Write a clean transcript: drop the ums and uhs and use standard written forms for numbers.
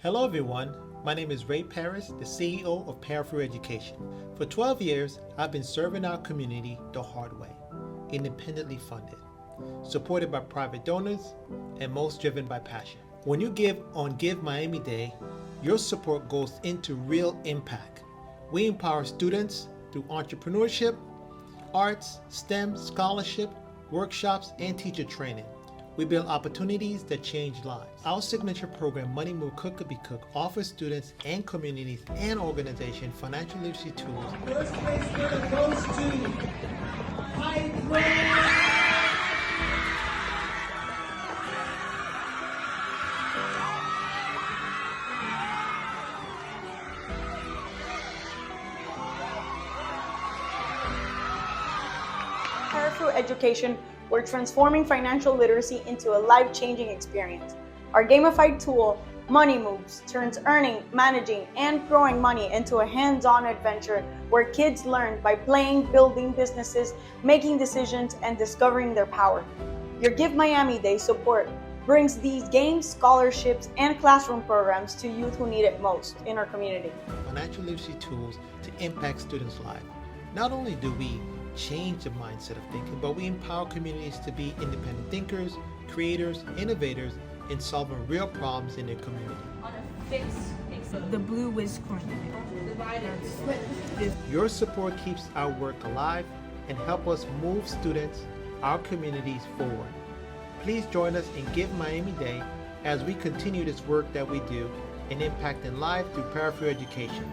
Hello everyone, my name is Ray Paris, the CEO of Parafruit Education. For 12 years, I've been serving our community the hard way, independently funded, supported by private donors, and most driven by passion. When you give on Give Miami Day, your support goes into real impact. We empower students through entrepreneurship, arts, STEM, scholarship, workshops, and teacher training. We build opportunities that change lives. Our signature program, Money Movez Cook Could Be Cook, offers students and communities and organizations financial literacy tools. First place winner goes to Parafruit Education, we're transforming financial literacy into a life-changing experience. Our gamified tool, Money Movez, turns earning, managing, and growing money into a hands-on adventure where kids learn by playing, building businesses, making decisions, and discovering their power. Your Give Miami Day support brings these games, scholarships, and classroom programs to youth who need it most in our community. Financial literacy tools to impact students' lives. Not only do we change the mindset of thinking, but we empower communities to be independent thinkers, creators, innovators, in solving real problems in their community. On a fixed exam. The blue whiz cream. Your support keeps our work alive and help us move students, our communities forward. Please join us in Give Miami Day as we continue this work that we do in impacting lives through Parafruit Education.